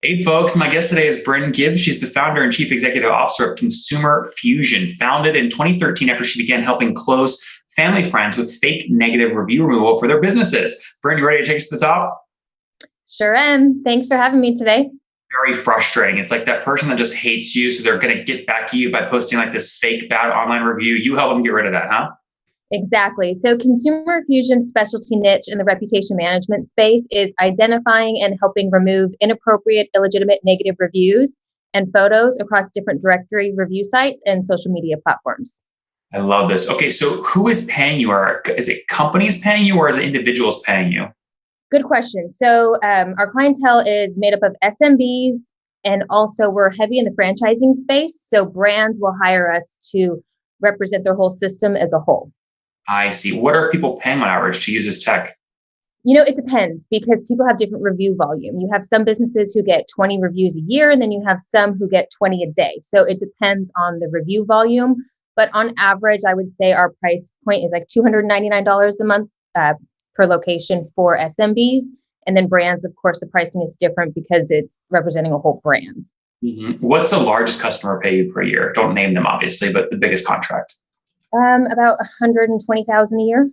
Hey folks, my guest today is Brynn Gibbs. She's the founder and chief executive officer of Consumer Fusion, founded in 2013 after she began helping close family friends with fake negative review removal for their businesses. Brynn, you ready to take us to the top? Sure am. Thanks for having me today. Very frustrating. It's like that person that just hates you, so they're going to get back at you by posting like this fake bad online review. You help them get rid of that, huh? Exactly. So Consumer Fusion's specialty niche in the reputation management space is identifying and helping remove inappropriate, illegitimate, negative reviews and photos across different directory review sites and social media platforms. I love this. Okay, so who is paying you? Or is it companies paying you or is it individuals paying you? Good question. So our clientele is made up of SMBs, and also we're heavy in the franchising space. So brands will hire us to represent their whole system as a whole. I see. What are people paying on average to use this tech? It depends because people have different review volume. You have some businesses who get 20 reviews a year, and then you have some who get 20 a day. So it depends on the review volume. But on average, I would say our price point is like $299 a month per location for SMBs. And then brands, of course, the pricing is different because it's representing a whole brand. What's the largest customer pay you per year? Don't name them, obviously, but the biggest contract. About 120,000 a year.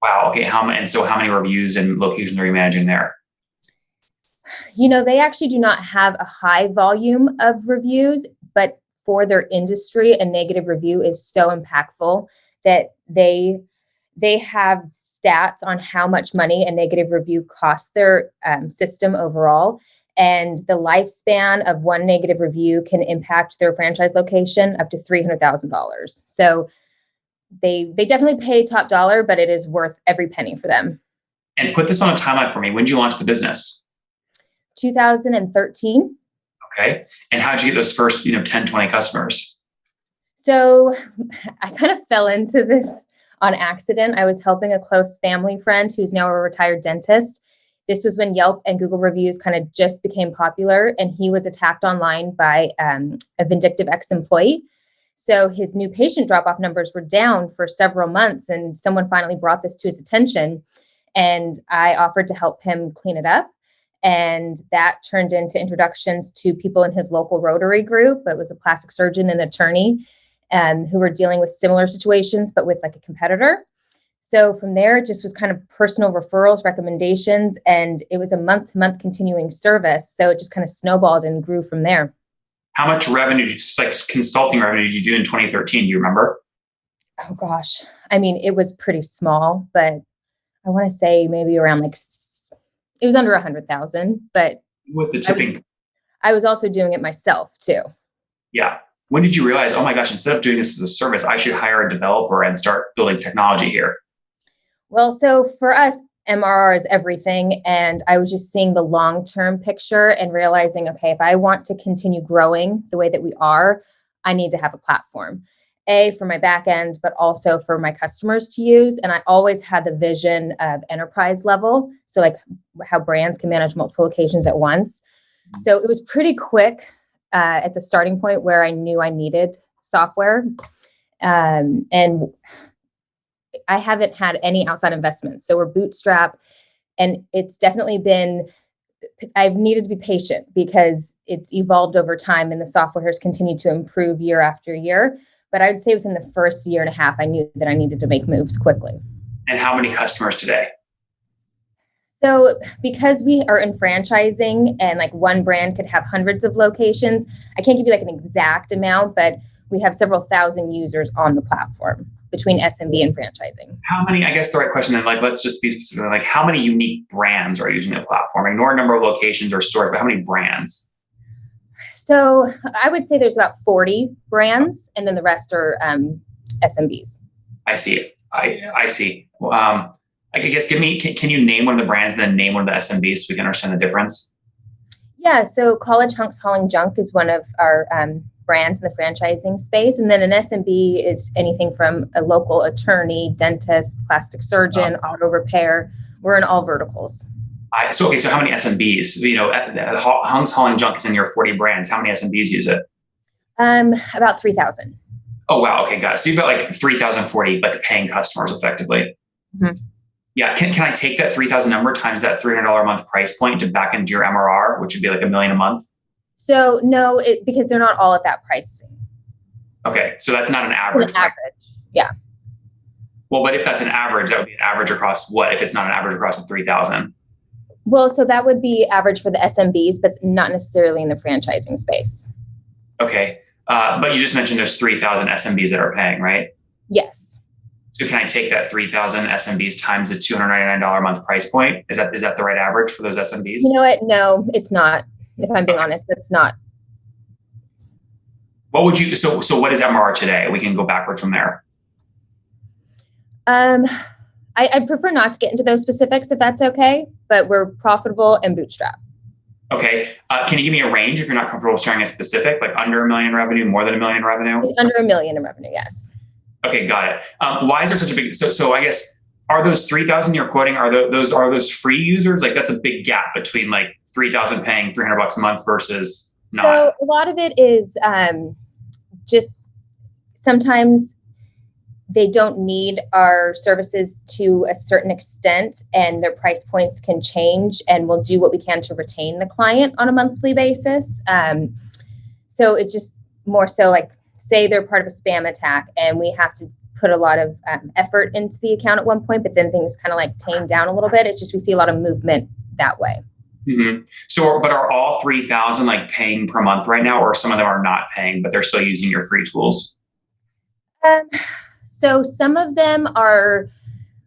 Wow. Okay. How many reviews and locations are you managing there? They actually do not have a high volume of reviews, but for their industry, a negative review is so impactful that they have stats on how much money a negative review costs their system overall. And the lifespan of one negative review can impact their franchise location up to $300,000. So they definitely pay top dollar, but it is worth every penny for them. And put this on a timeline for me. When did you launch the business? 2013. Okay. And how'd you get those first, 10, 20 customers? So I kind of fell into this on accident. I was helping a close family friend who's now a retired dentist. This was when Yelp and Google reviews kind of just became popular, and he was attacked online by a vindictive ex-employee. So his new patient drop-off numbers were down for several months, and someone finally brought this to his attention, and I offered to help him clean it up. And that turned into introductions to people in his local Rotary group. It was a plastic surgeon and attorney who were dealing with similar situations, but with like a competitor. So from there, it just was kind of personal referrals, recommendations, and it was a month-to-month continuing service. So it just kind of snowballed and grew from there. How much revenue, just like consulting revenue, did you do in 2013? Do you remember? Oh gosh. I mean, it was pretty small, but I want to say maybe around it was under 100,000, but What's the tipping? I was also doing it myself too. Yeah. When did you realize, oh my gosh, instead of doing this as a service, I should hire a developer and start building technology here? Well, so for us, MRR is everything. And I was just seeing the long-term picture and realizing, okay, if I want to continue growing the way that we are, I need to have a platform, for my back end, but also for my customers to use. And I always had the vision of enterprise level. So like how brands can manage multiple locations at once. So it was pretty quick at the starting point where I knew I needed software. And I haven't had any outside investments. So we're bootstrapped, and it's definitely been, I've needed to be patient because it's evolved over time and the software has continued to improve year after year. But I would say within the first year and a half, I knew that I needed to make moves quickly. And how many customers today? So because we are in franchising and like one brand could have hundreds of locations, I can't give you like an exact amount, but we have several thousand users on the platform between SMB and franchising. How many, I guess the right question, and let's just be specific, like how many unique brands are using the platform? Ignore number of locations or stores, but how many brands? So I would say there's about 40 brands, and then the rest are SMBs. I see. I see. I guess can you name one of the brands and then name one of the SMBs so we can understand the difference? Yeah, so College Hunks Hauling Junk is one of our brands in the franchising space. And then an SMB is anything from a local attorney, dentist, plastic surgeon, auto repair. We're in all verticals. So how many SMBs? Hunks Hauling Junk is in your 40 brands. How many SMBs use it? About 3,000. Oh, wow. Okay, got it. So you've got like 3,040 like paying customers effectively. Mm-hmm. Yeah. Can I take that 3,000 number times that $300 a month price point to back into your MRR, which would be like $1 million a month? So no, because they're not all at that pricing. Okay, so that's not an average. An average. Yeah. Well, but if that's an average, that would be an average across what if it's not an average across the 3,000? Well, so that would be average for the SMBs, but not necessarily in the franchising space. Okay. But you just mentioned there's 3,000 SMBs that are paying, right? Yes. So can I take that 3,000 SMBs times the $299 a month price point? Is that the right average for those SMBs? You know what? No, it's not. If I'm being honest, it's not. What would you, so what is MRR today? We can go backwards from there. I'd prefer not to get into those specifics if that's okay, but we're profitable and bootstrap. Okay. Can you give me a range if you're not comfortable sharing a specific, like under $1 million revenue, more than $1 million revenue? It's under $1 million in revenue, yes. Okay, got it. Why is there such a big, so I guess, are those 3,000 you're quoting, are those free users? Like that's a big gap between like 3,000 paying $300 a month versus not. So a lot of it is just sometimes they don't need our services to a certain extent and their price points can change, and we'll do what we can to retain the client on a monthly basis. So it's just more so like, say they're part of a spam attack and we have to put a lot of effort into the account at one point, but then things kind of like tame down a little bit. It's just, we see a lot of movement that way. Mm-hmm. So, but are all 3,000 like paying per month right now, or some of them are not paying, but they're still using your free tools? So some of them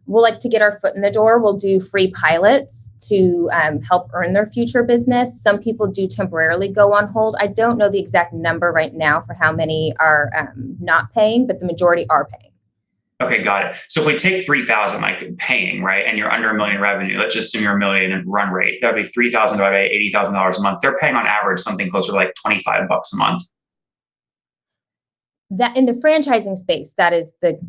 we'll like to get our foot in the door. We'll do free pilots to help earn their future business. Some people do temporarily go on hold. I don't know the exact number right now for how many are not paying, but the majority are paying. Okay, got it. So if we take 3,000 like paying, right, and you're under $1 million revenue, let's just assume you're $1 million in run rate. That would be 3,000 divided by $80,000 a month. They're paying on average something closer to like $25 a month. That in the franchising space, that is the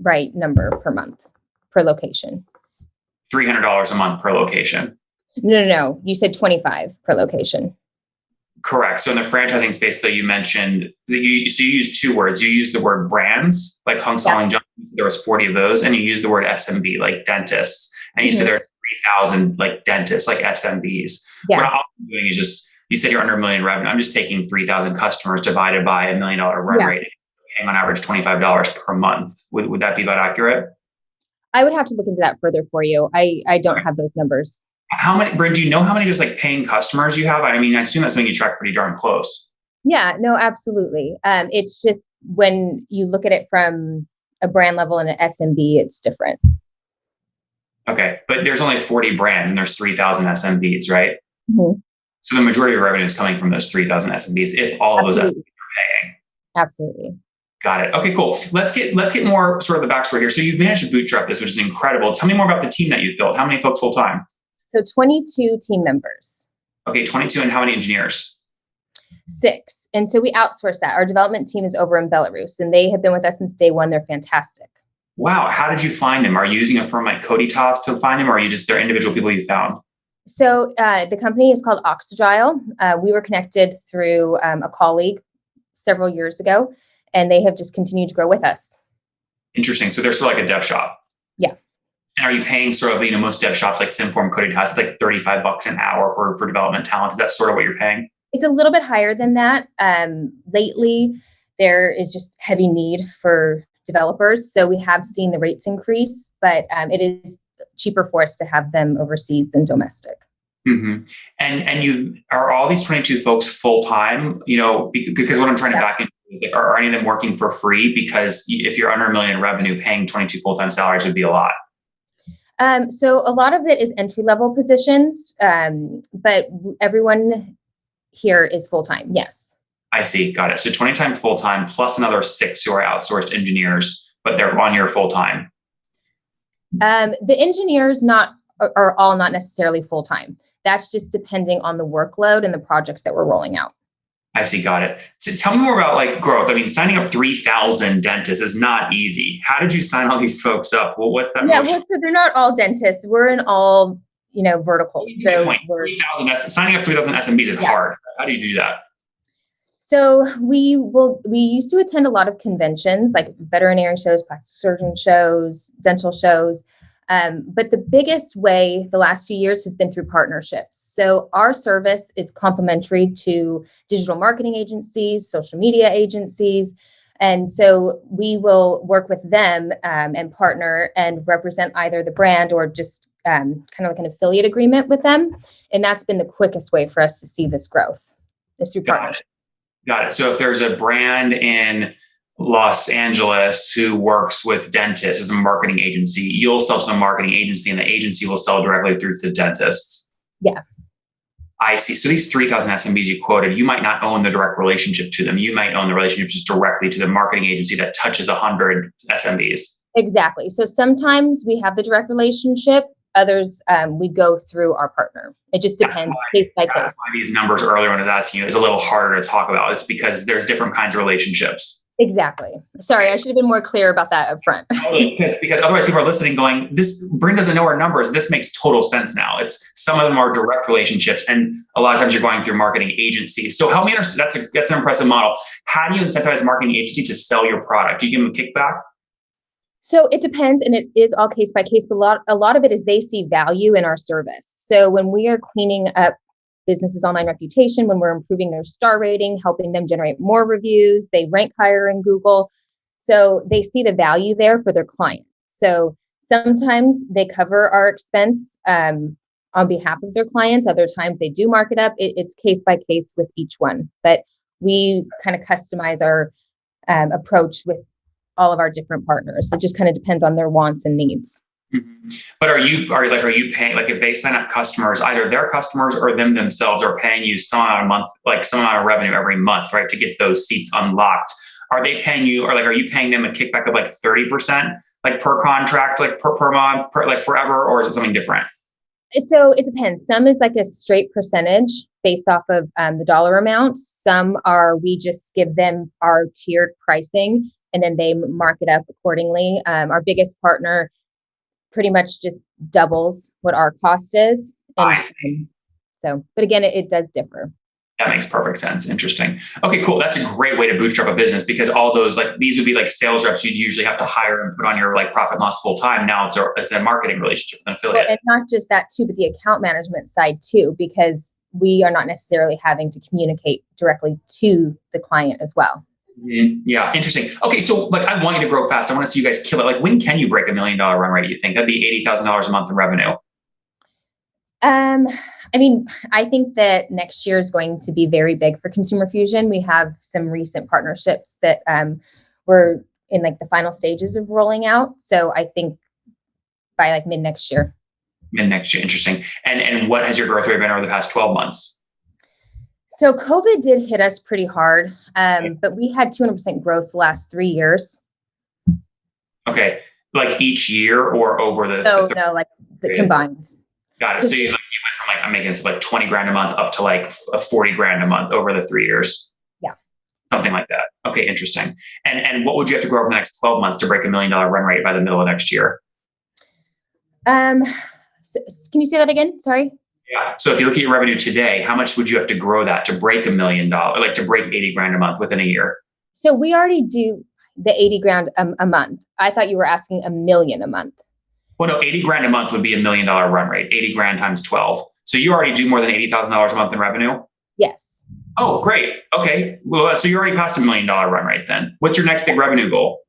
right number per month, per location. $300 a month per location. No. You said 25 per location. Correct. So in the franchising space, though, you mentioned that you use two words. You use the word brands, like Hung Song Jung. There was 40 of those, and you use the word SMB, like dentists. And you said there are 3,000 like dentists, like SMBs. Yeah. What I'm doing is just, you said you're under $1 million revenue. I'm just taking 3,000 customers divided by $1 million run rate, paying on average $25 per month. Would that be about accurate? I would have to look into that further for you. I don't have those numbers. How many, Brynn, do you know how many just like paying customers you have? I mean, I assume that's something you track pretty darn close. Yeah, no, absolutely. It's just when you look at it from a brand level and an SMB, it's different. Okay. But there's only 40 brands and there's 3,000 SMBs, right? Mm-hmm. So the majority of revenue is coming from those 3,000 SMBs, if all of those SMBs are paying. Absolutely. Got it. Okay, cool. Let's get more sort of the backstory here. So you've managed to bootstrap this, which is incredible. Tell me more about the team that you've built. How many folks full time? So 22 team members. Okay, 22. And how many engineers? 6. And so we outsource that. Our development team is over in Belarus, and they have been with us since day one. They're fantastic. Wow. How did you find them? Are you using a firm like Coditas to find them, or are you just they're individual people you found? So the company is called Oxygile. We were connected through a colleague several years ago, and they have just continued to grow with us. Interesting. So they're sort of like a dev shop. Yeah. And are you paying sort of, most dev shops like Simform, Coditas, it's like $35 an hour for development talent. Is that sort of what you're paying? It's a little bit higher than that. Lately, there is just heavy need for developers. So we have seen the rates increase, but it is cheaper for us to have them overseas than domestic. Mm-hmm. And are all these 22 folks full-time, because what I'm trying to back into is like, are any of them working for free? Because if you're under $1 million in revenue, paying 22 full-time salaries would be a lot. So a lot of it is entry-level positions, but everyone here is full-time. Yes. I see. Got it. So 20 times full-time plus another 6 who are outsourced engineers, but they're on your full-time. The engineers are all not necessarily full-time. That's just depending on the workload and the projects that we're rolling out. I see. Got it. So tell me more about like growth. I mean, signing up 3,000 dentists is not easy. How did you sign all these folks up? Well, what's that? Yeah, well, so they're not all dentists. We're in all, verticals. So 3,000 signing up 3,000 SMBs is hard. How do you do that? So we used to attend a lot of conventions like veterinary shows, plastic surgeon shows, dental shows. But the biggest way the last few years has been through partnerships. So our service is complementary to digital marketing agencies, social media agencies. And so we will work with them and partner and represent either the brand or just kind of like an affiliate agreement with them. And that's been the quickest way for us to see this growth is through partnerships. Got it. So if there's a brand in Los Angeles who works with dentists as a marketing agency, you'll sell to the marketing agency and the agency will sell directly through to the dentists. Yeah. I see. So these 3,000 SMBs you quoted, you might not own the direct relationship to them. You might own the relationship just directly to the marketing agency that touches 100 SMBs. Exactly. So sometimes we have the direct relationship. Others, we go through our partner. It just depends case by case. That's why these numbers earlier when I was asking you is a little harder to talk about. It's because there's different kinds of relationships. Exactly. Sorry, I should have been more clear about that up front. because otherwise people are listening going, Brynn doesn't know our numbers. This makes total sense now. It's some of them are direct relationships. And a lot of times you're going through marketing agencies. So help me understand, that's an impressive model. How do you incentivize a marketing agency to sell your product? Do you give them a kickback? So it depends, and it is all case by case, but a lot of it is they see value in our service. So when we are cleaning up businesses' online reputation, when we're improving their star rating, helping them generate more reviews, they rank higher in Google. So they see the value there for their clients. So sometimes they cover our expense on behalf of their clients. Other times they do mark it up. It's case by case with each one, but we kind of customize our approach with all of our different partners. It just kind of depends on their wants and needs. Mm-hmm. But are you paying, like if they sign up customers, either their customers or them themselves are paying you some amount of month, like some amount of revenue every month, right, to get those seats unlocked? Are they paying you, or like, are you paying them a kickback of like 30%, like per contract, like per month, like forever, or is it something different? So it depends. Some is like a straight percentage based off of the dollar amount. Some are, we just give them our tiered pricing and then they mark it up accordingly. Our biggest partner pretty much just doubles what our cost is. I see. So, but again, it does differ. That makes perfect sense. Interesting. Okay, cool. That's a great way to bootstrap a business because all those, like these would be like sales reps you'd usually have to hire and put on your like profit and loss full time. Now it's a marketing relationship with an affiliate. Well, and not just that too, but the account management side too, because we are not necessarily having to communicate directly to the client as well. Mm-hmm. Yeah. Interesting. Okay. So like, I want you to grow fast. I want to see you guys kill it. Like when can you break $1 million run rate? You think that'd be $80,000 a month in revenue? I mean, I think that next year is going to be very big for Consumer Fusion. We have some recent partnerships that we're in like the final stages of rolling out. So I think by like mid next year. Interesting. And what has your growth rate been over the past 12 months? So COVID did hit us pretty hard, but we had 200% growth the last 3 years. Okay. Like each year or over the... No, like the combined. Got it. So you went from like, I'm making this like 20 grand a month up to like 40 grand a month over the 3 years. Yeah. Something like that. Okay. Interesting. And what would you have to grow over the next 12 months to break $1 million run rate by the middle of next year? So, can you say that again? Sorry. Yeah. So if you look at your revenue today, how much would you have to grow that to break $1 million, like to break 80 grand a month within a year? So we already do the 80 grand a month. I thought you were asking $1 million a month. Well, no, 80 grand a month would be $1 million run rate, 80 grand times 12. So you already do more than $80,000 a month in revenue? Yes. Oh, great. Okay. Well, so you already passed $1 million run rate then. What's your next big revenue goal?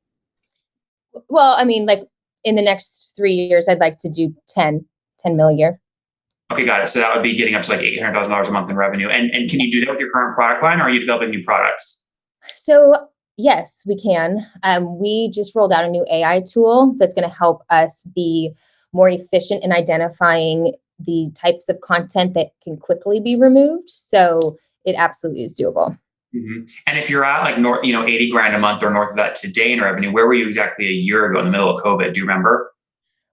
Well, I mean, like in the next 3 years, I'd like to do 10 mil a year. Okay, got it. So that would be getting up to like $800,000 a month in revenue. And can you do that with your current product line, or are you developing new products? So yes, we can. We just rolled out a new AI tool that's going to help us be more efficient in identifying the types of content that can quickly be removed. So it absolutely is doable. Mm-hmm. And if you're at like 80 grand a month or north of that today in revenue, where were you exactly a year ago in the middle of COVID? Do you remember?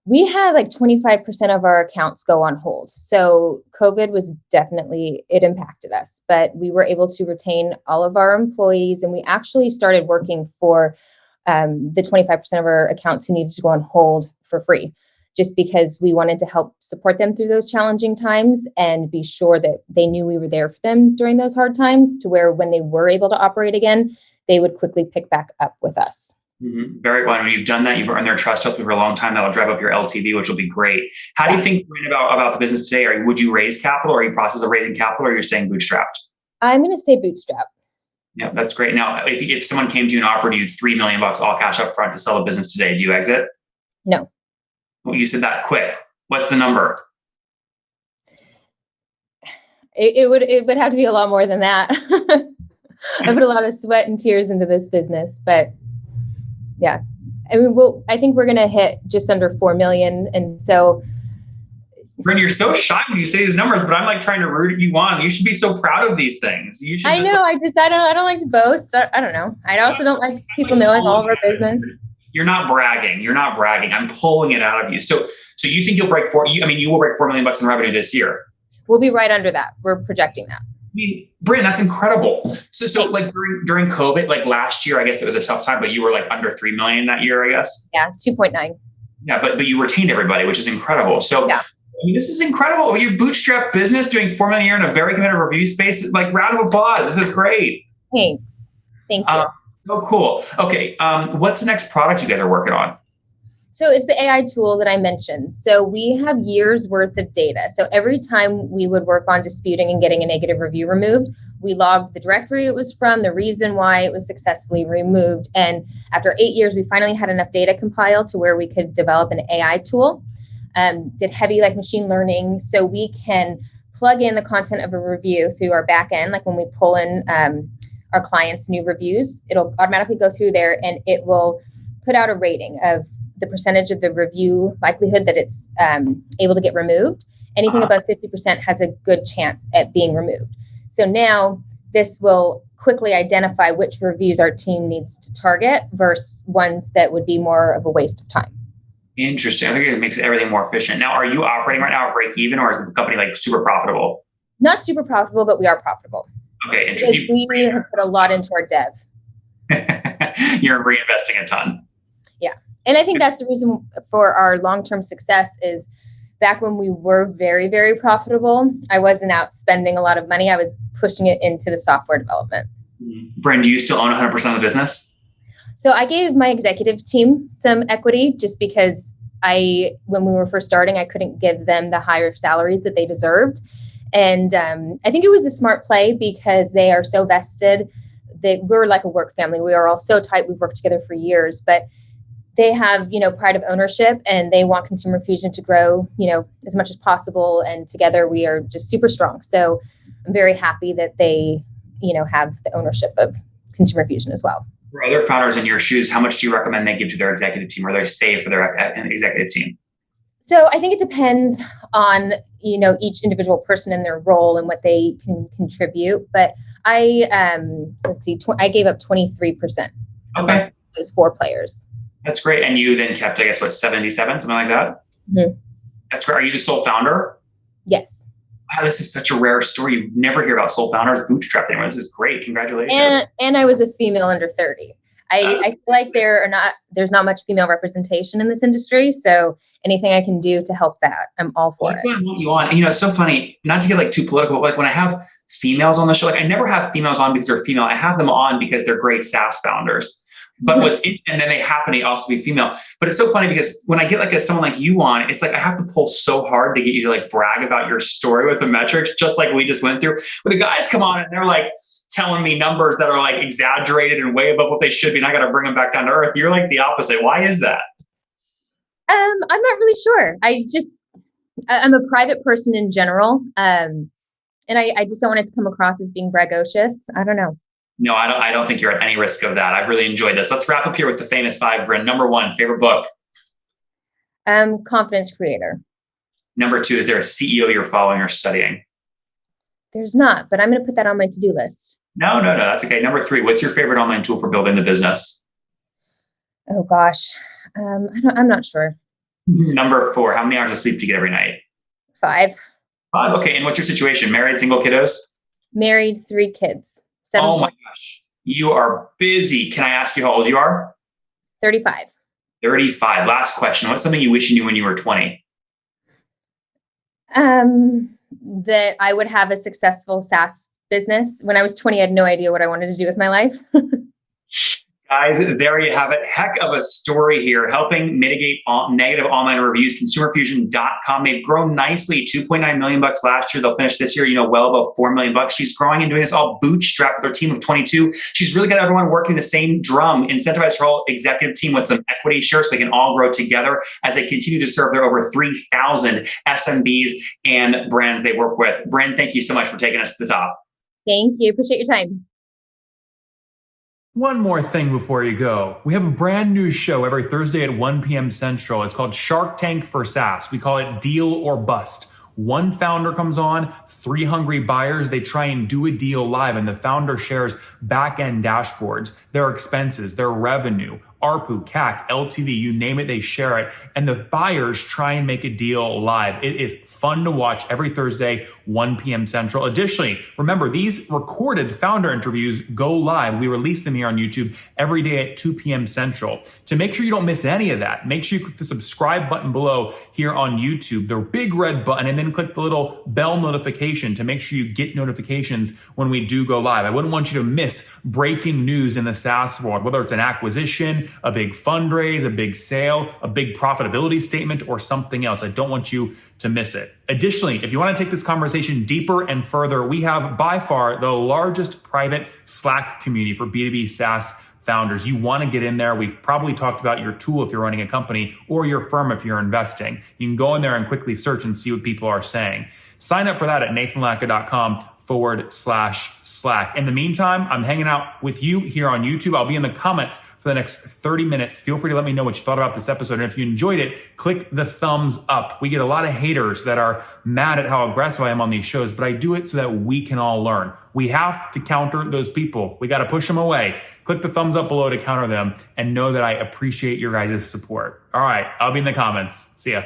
We had like 25% of our accounts go on hold. So COVID was definitely, it impacted us, but we were able to retain all of our employees. And we actually started working for the 25% of our accounts who needed to go on hold for free, just because we wanted to help support them through those challenging times and be sure that they knew we were there for them during those hard times, to where when they were able to operate again, they would quickly pick back up with us. Very well. When you've done that, you've earned their trust hopefully for a long time. That'll drive up your LTV, which will be great. How do you think Brynn, about the business today? Would you raise capital? Or are you in the process of raising capital, or you're staying bootstrapped? I'm going to stay bootstrapped. Yeah, that's great. Now, if someone came to you and offered you $3 million all cash up front to sell the business today, do you exit? No. Well, you said that quick. What's the number? It would have to be a lot more than that. I put a lot of sweat and tears into this business, but yeah, I mean, I think we're going to hit just under 4 million. And so, Brynn, you're so shy when you say these numbers, but I'm like trying to root you on. You should be so proud of these things. You should. I know. I don't like to boast. I don't know. I also don't like people knowing all of our business. You're not bragging. You're not bragging. I'm pulling it out of you. So you think you'll break you will break $4 million in revenue this year. We'll be right under that. We're projecting that. I mean, Brynn, that's incredible. So like during COVID, like last year, I guess it was a tough time, but you were like under 3 million that year, I guess. Yeah, 2.9. Yeah, but you retained everybody, which is incredible. So yeah. I mean, this is incredible. Your bootstrap business doing 4 million a year in a very competitive review space. Like, round of applause. This is great. Thanks. Thank you. So cool. Okay, what's the next product you guys are working on? So it's the AI tool that I mentioned. So we have years worth of data. So every time we would work on disputing and getting a negative review removed, we logged the directory it was from, the reason why it was successfully removed. And after 8 years, we finally had enough data compiled to where we could develop an AI tool. Did heavy like machine learning. So we can plug in the content of a review through our back end. Like when we pull in our clients' new reviews, it'll automatically go through there and it will put out a rating of the percentage of the review likelihood that it's able to get removed. Anything above 50% has a good chance at being removed. So now this will quickly identify which reviews our team needs to target versus ones that would be more of a waste of time. Interesting. I think it makes everything more efficient. Now, are you operating right now at break even, or is the company like super profitable? Not super profitable, but we are profitable. Okay, interesting. We have put a lot into our dev. You're reinvesting a ton. Yeah. And I think that's the reason for our long-term success is back when we were very, very profitable, I wasn't out spending a lot of money. I was pushing it into the software development. Brynn, do you still own 100% of the business? So I gave my executive team some equity just because when we were first starting, I couldn't give them the higher salaries that they deserved. And I think it was a smart play because they are so vested that we're like a work family. We are all so tight. We've worked together for years, but they have, pride of ownership and they want Consumer Fusion to grow, as much as possible. And together we are just super strong. So I'm very happy that they, have the ownership of Consumer Fusion as well. For other founders in your shoes, how much do you recommend they give to their executive team, or they save for their executive team? So I think it depends on, each individual person and their role and what they can contribute. But I gave up 23% amongst those 4 players. That's great. And you then kept, I guess, 77, something like that? Mm-hmm. That's great. Are you the sole founder? Yes. Wow, this is such a rare story. You never hear about sole founders bootstrapped anymore. This is great. Congratulations. And I was a female under 30. I feel like there's not much female representation in this industry. So anything I can do to help that, I'm all for it. That's what I want you on. And it's so funny, not to get too political, but when I have females on the show, I never have females on because they're female. I have them on because they're great SaaS founders. But and then they happen to also be female. But it's so funny because when I get someone like you on, it's like I have to pull so hard to get you to brag about your story with the metrics, just like we just went through. But the guys come on and they're telling me numbers that are exaggerated and way above what they should be, and I got to bring them back down to earth. You're the opposite. Why is that? I'm not really sure. I'm a private person in general, and I just don't want it to come across as being braggadocious. I don't know. No, I don't think you're at any risk of that. I've really enjoyed this. Let's wrap up here with the famous 5, Brynn. Number 1, favorite book? Confidence Creator. Number 2, is there a CEO you're following or studying? There's not, but I'm going to put that on my to-do list. No, that's okay. Number 3, what's your favorite online tool for building the business? Oh gosh, I'm not sure. Number 4, how many hours of sleep do you get every night? 5. 5, okay. And what's your situation? Married, single, kiddos? Married, 3 kids. 7 Oh my gosh, you are busy. Can I ask you how old you are? 35. 35. Last question. What's something you wish you knew when you were 20? That I would have a successful SaaS business. When I was 20, I had no idea what I wanted to do with my life. Guys, there you have it. Heck of a story here, helping mitigate negative online reviews. ConsumerFusion.com. They've grown nicely, $2.9 million last year. They'll finish this year, well above $4 million. She's growing and doing this all bootstrapped with her team of 22. She's really got everyone working the same drum, incentivized her whole executive team with some equity shares so they can all grow together as they continue to serve their over 3,000 SMBs and brands they work with. Brynn, thank you so much for taking us to the top. Thank you. Appreciate your time. One more thing before you go. We have a brand new show every Thursday at 1 p.m. Central. It's called Shark Tank for SaaS. We call it Deal or Bust. One founder comes on, 3 hungry buyers, they try and do a deal live, and the founder shares back-end dashboards, their expenses, their revenue, ARPU, CAC, LTV, you name it, they share it. And the buyers try and make a deal live. It is fun to watch every Thursday, 1 p.m. Central. Additionally, remember, these recorded founder interviews go live. We release them here on YouTube every day at 2 p.m. Central. To make sure you don't miss any of that, make sure you click the subscribe button below here on YouTube, the big red button, and then click the little bell notification to make sure you get notifications when we do go live. I wouldn't want you to miss breaking news in the SaaS world, whether it's an acquisition, a big fundraise, a big sale, a big profitability statement, or something else. I don't want you to miss it. Additionally, if you want to take this conversation deeper and further, we have by far the largest private Slack community for B2B SaaS founders. You want to get in there. We've probably talked about your tool if you're running a company or your firm if you're investing. You can go in there and quickly search and see what people are saying. Sign up for that at nathanlatka.com/Slack. In the meantime, I'm hanging out with you here on YouTube. I'll be in the comments for the next 30 minutes. Feel free to let me know what you thought about this episode. And if you enjoyed it, click the thumbs up. We get a lot of haters that are mad at how aggressive I am on these shows, but I do it so that we can all learn. We have to counter those people. We got to push them away. Click the thumbs up below to counter them and know that I appreciate your guys' support. All right, I'll be in the comments. See ya.